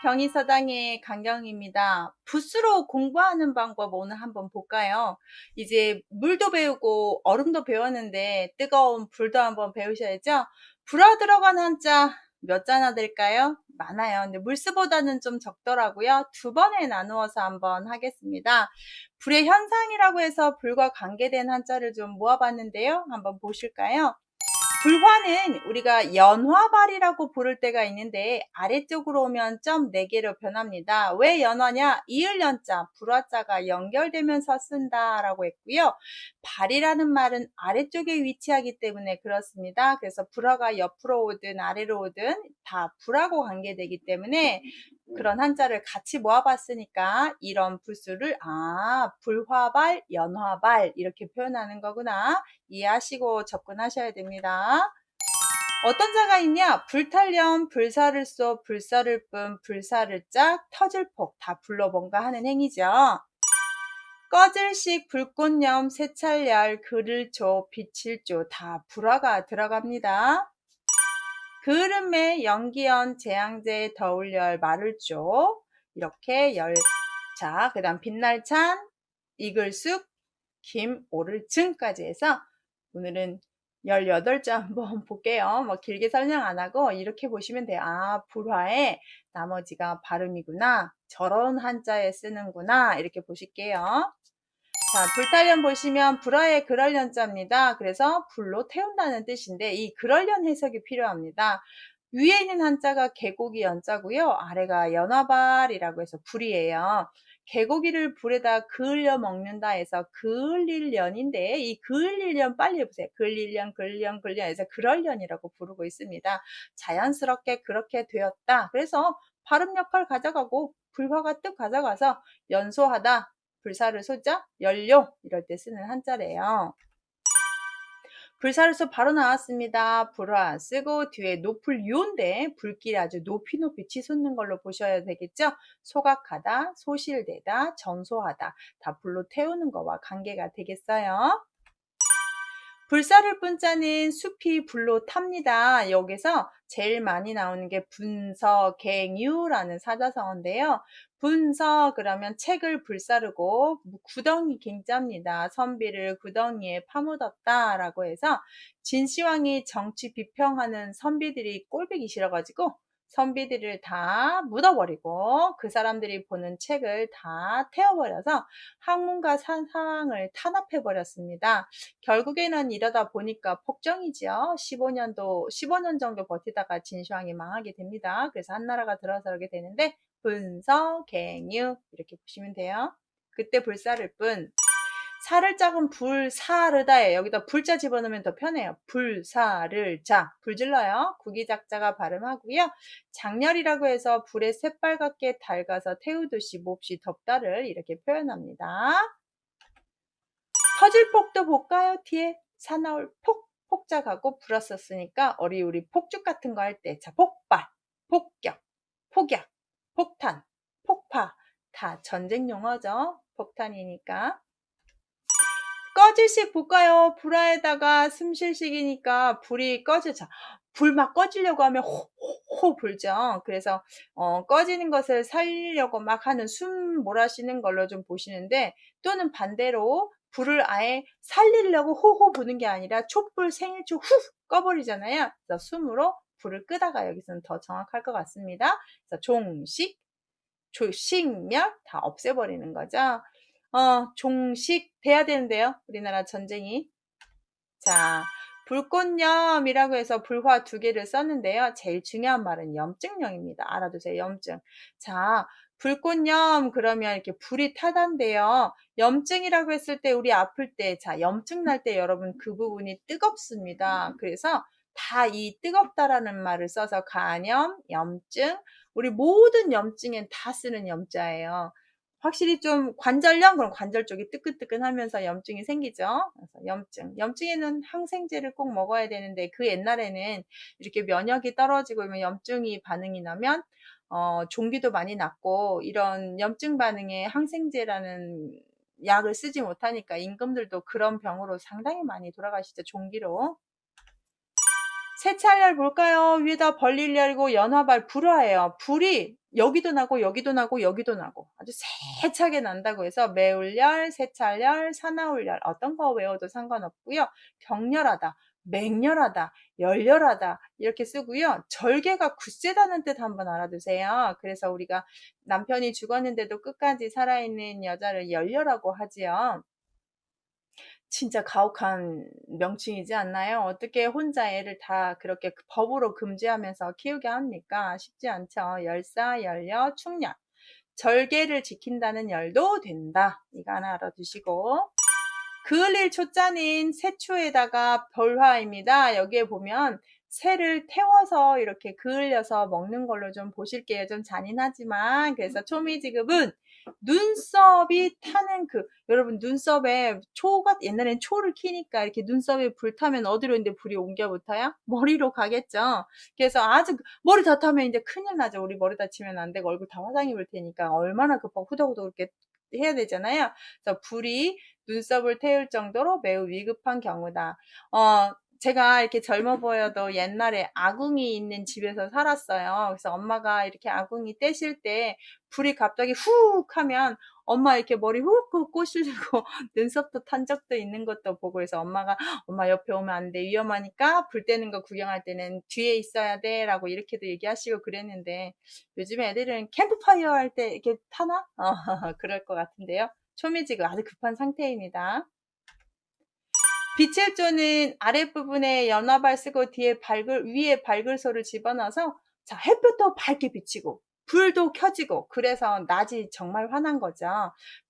경희서당의 강경입니다. 붓으로 공부하는 방법 오늘 한번 볼까요? 이제 물도 배우고 얼음도 배웠는데 뜨거운 불도 한번 배우셔야죠. 불어 들어간 한자 몇 자나 될까요? 많아요. 근데 물수보다는 좀 적더라고요. 두 번에 나누어서 한번 하겠습니다. 불의 현상이라고 해서 불과 관계된 한자를 좀 모아봤는데요. 한번 보실까요? 불화는 우리가 연화발이라고 부를 때가 있는데 아래쪽으로 오면 점 4개로 변합니다. 왜 연화냐? 이을연자, 불화자가 연결되면서 쓴다라고 했고요. 발이라는 말은 아래쪽에 위치하기 때문에 그렇습니다. 그래서 불화가 옆으로 오든 아래로 오든 다 불하고 관계되기 때문에 그런 한자를 같이 모아봤으니까 이런 부수를 불화발, 연화발 이렇게 표현하는 거구나. 이해하시고 접근하셔야 됩니다. 어떤 자가 있냐? 불탈염, 불사를 쏘, 불사를 뿜, 불사를 짝, 터질 폭 다 불러 뭔가 하는 행위죠. 꺼질식, 불꽃염, 세찰열, 글을 조, 빛을 조 다 불화가 들어갑니다. 그름에 연기연, 재앙제, 더울열, 말을 조 이렇게 자, 그 다음 빛날찬, 이글쑥, 김, 오를, 증까지 해서 오늘은 18자 한번 볼게요. 뭐 길게 설명 안 하고 이렇게 보시면 돼요. 불화에 나머지가 발음이구나. 저런 한자에 쓰는구나. 이렇게 보실게요. 자, 불탈연 보시면 불화의 그럴연자입니다. 그래서 불로 태운다는 뜻인데 이 그럴연 해석이 필요합니다. 위에 있는 한자가 개고기 연자고요. 아래가 연화발이라고 해서 불이에요. 개고기를 불에다 그을려 먹는다 해서 그을릴련인데 이 그을릴련 빨리 해보세요. 그을릴련, 그을련, 그을련 해서 그럴련이라고 부르고 있습니다. 자연스럽게 그렇게 되었다. 그래서 발음 역할 가져가고 불화가 뜻 가져가서 연소하다. 불사를 소자, 연료 이럴 때 쓰는 한자래요. 불사르소 바로 나왔습니다. 불화 쓰고 뒤에 높을 유인데 불길이 아주 높이 치솟는 걸로 보셔야 되겠죠. 소각하다, 소실되다, 전소하다 다 불로 태우는 거와 관계가 되겠어요. 불사를 뿐자는 숲이 불로 탑니다. 여기서 제일 많이 나오는 게 분서갱유라는 사자성어인데요. 분서 그러면 책을 불사르고 구덩이 갱자입니다. 선비를 구덩이에 파묻었다 라고 해서 진시황이 정치 비평하는 선비들이 꼴보기 싫어가지고 선비들을 다 묻어버리고 그 사람들이 보는 책을 다 태워버려서 학문과 사상을 탄압해버렸습니다. 결국에는 이러다 보니까 폭정이죠. 15년 정도 버티다가 진시황이 망하게 됩니다. 그래서 한나라가 들어서게 되는데 분서갱유 이렇게 보시면 돼요. 그때 불사를 뿐 사를 짝은 불사르다예요. 여기다 불자 집어넣으면 더 편해요. 불사를 자 불질러요. 구기작자가 발음하고요. 장렬이라고 해서 불에 새빨갛게 닳아서 태우듯이 몹시 덥다를 이렇게 표현합니다. 터질 폭도 볼까요? 뒤에 사나울 폭작하고 불었었으니까 어리우리 폭죽 같은 거 할 때 자 폭발, 폭격, 폭약, 폭탄, 폭파 다 전쟁 용어죠. 폭탄이니까. 꺼질식 볼까요? 불화에다가 숨쉴식이니까 불이 꺼지자. 불 막 꺼지려고 하면 호호호 불죠. 그래서 꺼지는 것을 살리려고 막 하는 숨 몰아쉬는 걸로 좀 보시는데 또는 반대로 불을 아예 살리려고 호호 부는 게 아니라 촛불 생일초 후 꺼버리잖아요. 그래서 숨으로 불을 끄다가 여기서는 더 정확할 것 같습니다. 그래서 종식, 조식멸 다 없애버리는 거죠. 종식 돼야 되는데요. 우리나라 전쟁이. 자, 불꽃염이라고 해서 불화 2개를 썼는데요. 제일 중요한 말은 염증염입니다. 알아두세요. 염증. 자, 불꽃염 그러면 이렇게 불이 타단데요. 염증이라고 했을 때 우리 아플 때, 자, 염증 날 때 여러분 그 부분이 뜨겁습니다. 그래서 다 이 뜨겁다라는 말을 써서 간염, 염증, 우리 모든 염증엔 다 쓰는 염자예요. 확실히 좀 관절염 그럼 관절 쪽이 뜨끈뜨끈하면서 염증이 생기죠. 그래서 염증에는 항생제를 꼭 먹어야 되는데 그 옛날에는 이렇게 면역이 떨어지고 염증이 반응이 나면 종기도 많이 났고 이런 염증 반응에 항생제라는 약을 쓰지 못하니까 임금들도 그런 병으로 상당히 많이 돌아가시죠. 종기로. 세차할 볼까요? 위에다 벌릴 열고 연화발 불화예요. 불이 여기도 나고 여기도 나고 여기도 나고 아주 세차게 난다고 해서 매울열, 세차열, 사나울열 어떤 거 외워도 상관없고요. 격렬하다, 맹렬하다, 열렬하다 이렇게 쓰고요. 절개가 굳세다는 뜻 한번 알아두세요. 그래서 우리가 남편이 죽었는데도 끝까지 살아있는 여자를 열렬하고 하지요. 진짜 가혹한 명칭이지 않나요? 어떻게 혼자 애를 다 그렇게 법으로 금지하면서 키우게 합니까? 쉽지 않죠. 열사, 열려, 충렬. 절개를 지킨다는 열도 된다. 이거 하나 알아두시고. 그을릴 초자는 세초에다가 별화입니다. 여기에 보면 새를 태워서 이렇게 그을려서 먹는 걸로 좀 보실게요. 좀 잔인하지만 그래서 초미지급은 눈썹이 타는 여러분 눈썹에 초가 옛날엔 초를 키니까 이렇게 눈썹에 불 타면 어디로 이제 불이 옮겨 붙어요? 머리로 가겠죠. 그래서 아주 머리 다 타면 이제 큰일 나죠. 우리 머리 다치면 안 되고 얼굴 다 화상 입을 테니까 얼마나 급하고 후덕후덕 이렇게 해야 되잖아요. 그래서 불이 눈썹을 태울 정도로 매우 위급한 경우다. 제가 이렇게 젊어 보여도 옛날에 아궁이 있는 집에서 살았어요. 그래서 엄마가 이렇게 아궁이 떼실 때 불이 갑자기 훅 하면 엄마 이렇게 머리 훅 꼬시고 눈썹도 탄 적도 있는 것도 보고 해서 엄마 옆에 오면 안 돼. 위험하니까 불 떼는 거 구경할 때는 뒤에 있어야 돼. 라고 이렇게도 얘기하시고 그랬는데 요즘 애들은 캠프파이어 할 때 이렇게 타나? 그럴 것 같은데요. 초미지가 아주 급한 상태입니다. 빛을 쪼는 아랫부분에 연화발 쓰고 위에 발글소를 집어넣어서 자, 햇볕도 밝게 비치고 불도 켜지고 그래서 낮이 정말 환한 거죠.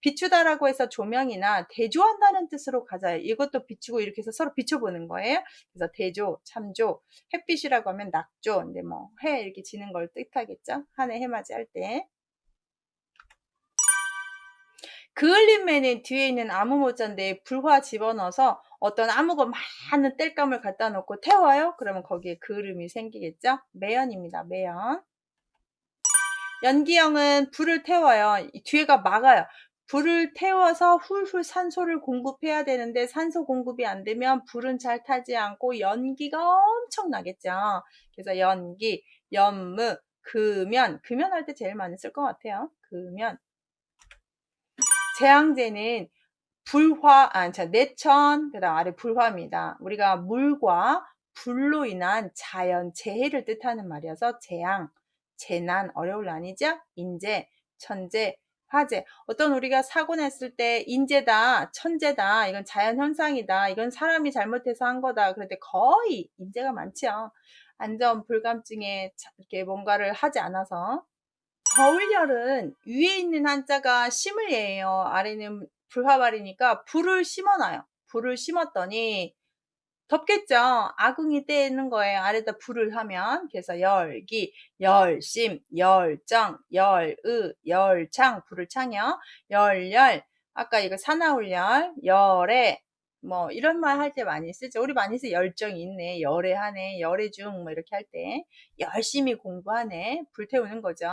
비추다라고 해서 조명이나 대조한다는 뜻으로 가져요. 이것도 비추고 이렇게 해서 서로 비춰보는 거예요. 그래서 대조, 참조, 햇빛이라고 하면 낙조, 근데 뭐 해 이렇게 지는 걸 뜻하겠죠. 한해 해맞이 할 때. 그을림에는 뒤에 있는 아무모자인데 불화 집어넣어서 어떤 아무거 많은 땔감을 갖다 놓고 태워요. 그러면 거기에 그을음이 생기겠죠. 매연입니다. 매연. 연기형은 불을 태워요. 뒤에가 막아요. 불을 태워서 훌훌 산소를 공급해야 되는데 산소 공급이 안 되면 불은 잘 타지 않고 연기가 엄청 나겠죠. 그래서 연기, 연무, 금연 할 때 제일 많이 쓸 것 같아요. 금연. 재앙제는 내천, 그 다음 아래 불화입니다. 우리가 물과 불로 인한 자연 재해를 뜻하는 말이어서 재앙, 재난, 어려울 난이죠? 인재, 천재, 화재. 어떤 우리가 사고 냈을 때 인재다, 천재다, 이건 자연 현상이다, 이건 사람이 잘못해서 한 거다. 그런데 거의 인재가 많죠. 안전 불감증에 이렇게 뭔가를 하지 않아서. 겨울열은 위에 있는 한자가 심을 예예요. 아래는 불화발이니까 불을 심어놔요. 불을 심었더니 덥겠죠. 아궁이 떼는 거예요. 아래다 불을 하면. 그래서 열기, 열심, 열정, 열의, 열창, 불을 창요. 열열, 아까 이거 사나울열, 열애, 뭐 이런 말 할 때 많이 쓰죠. 우리 많이 쓰 열정이 있네, 열애하네, 열애중 뭐 이렇게 할 때 열심히 공부하네, 불태우는 거죠.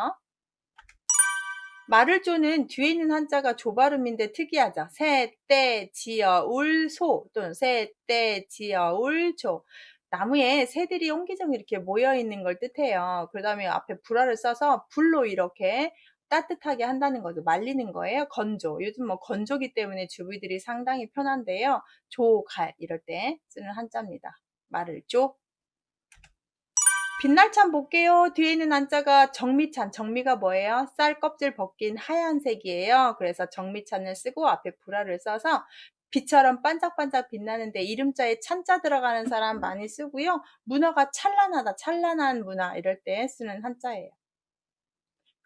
말을 쪼는 뒤에 있는 한자가 조발음인데 특이하죠. 새, 때, 지어, 울, 소 또는 새, 때, 지어, 울, 조. 나무에 새들이 옹기종기 이렇게 모여 있는 걸 뜻해요. 그 다음에 앞에 불화를 써서 불로 이렇게 따뜻하게 한다는 거죠. 말리는 거예요. 건조. 요즘 뭐 건조기 때문에 주부들이 상당히 편한데요. 조, 갈 이럴 때 쓰는 한자입니다. 말을 쪼. 빛날찬 볼게요. 뒤에 있는 한자가 정미찬. 정미가 뭐예요? 쌀 껍질 벗긴 하얀색이에요. 그래서 정미찬을 쓰고 앞에 불화를 써서 빛처럼 반짝반짝 빛나는데 이름자에 찬자 들어가는 사람 많이 쓰고요. 문화가 찬란하다. 찬란한 문화 이럴 때 쓰는 한자예요.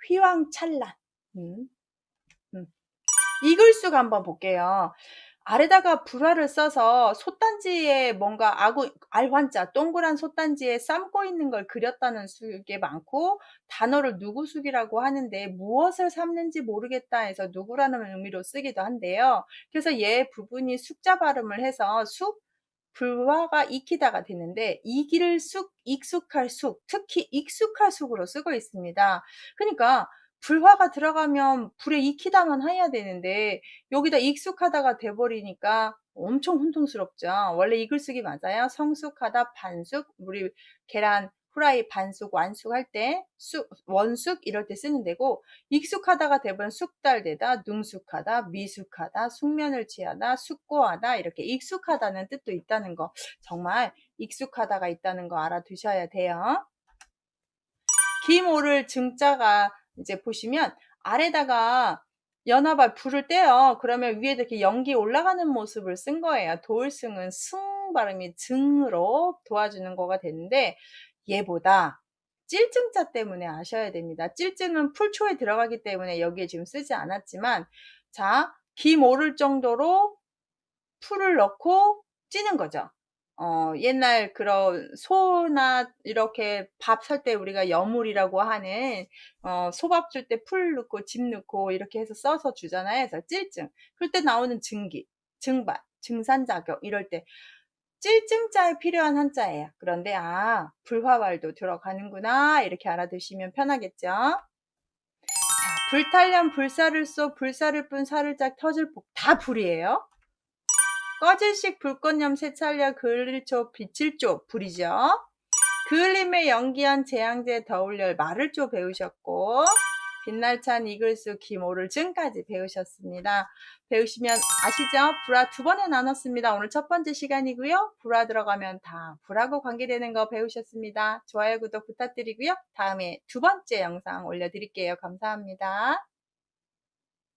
휘황찬란. 음, 음. 이글쑥 한번 볼게요. 아래다가 불화를 써서 솥단지에 뭔가 알환자 동그란 솥단지에 삶고 있는 걸 그렸다는 숙이 많고 단어를 누구숙이라고 하는데 무엇을 삶는지 모르겠다 해서 누구라는 의미로 쓰기도 한데요. 그래서 얘 부분이 숙자 발음을 해서 불화가 익히다가 됐는데 익일 숙, 익숙할 숙, 특히 익숙할 숙으로 쓰고 있습니다. 그러니까 불화가 들어가면 불에 익히다만 해야 되는데 여기다 익숙하다가 돼버리니까 엄청 혼동스럽죠. 원래 이 글쓰기 맞아요. 성숙하다, 반숙, 우리 계란 후라이 반숙, 완숙 할 때 원숙 이럴 때 쓰는 데고, 익숙하다가 돼버리면 숙달되다, 능숙하다, 미숙하다, 숙면을 취하다, 숙고하다, 이렇게 익숙하다는 뜻도 있다는 거, 정말 익숙하다가 있다는 거 알아두셔야 돼요. 김오를 증자가 이제 보시면 아래다가 연하발 불을 떼요. 그러면 위에 이렇게 연기 올라가는 모습을 쓴 거예요. 도을승은 승 발음이 증으로 도와주는 거가 되는데, 얘보다 찔증자 때문에 아셔야 됩니다. 찔증은 풀초에 들어가기 때문에 여기에 지금 쓰지 않았지만, 자, 김오를 정도로 풀을 넣고 찌는 거죠. 옛날 그런 소나 이렇게 밥 살 때 우리가 여물이라고 하는, 소밥 줄 때 풀 넣고 집 넣고 이렇게 해서 써서 주잖아요. 그래서 찔증. 그럴 때 나오는 증기, 증발, 증산작용 이럴 때 찔증자에 필요한 한자예요. 그런데 불화발도 들어가는구나 이렇게 알아두시면 편하겠죠. 자, 불탈련 불사를 쏘 불사를 뿜 살을 짝 터질 폭 다 불이에요. 꺼질씩 불꽃염 세찰려 그을릴조 빛일조 불이죠. 그을림에 연기한 재앙제 더울열 말을조 배우셨고, 빛날찬 이글수 기모를 증까지 배우셨습니다. 배우시면 아시죠? 불화 두 번에 나눴습니다. 오늘 첫 번째 시간이고요. 불화 들어가면 다 불하고 관계되는 거 배우셨습니다. 좋아요, 구독 부탁드리고요. 다음에 두 번째 영상 올려드릴게요. 감사합니다.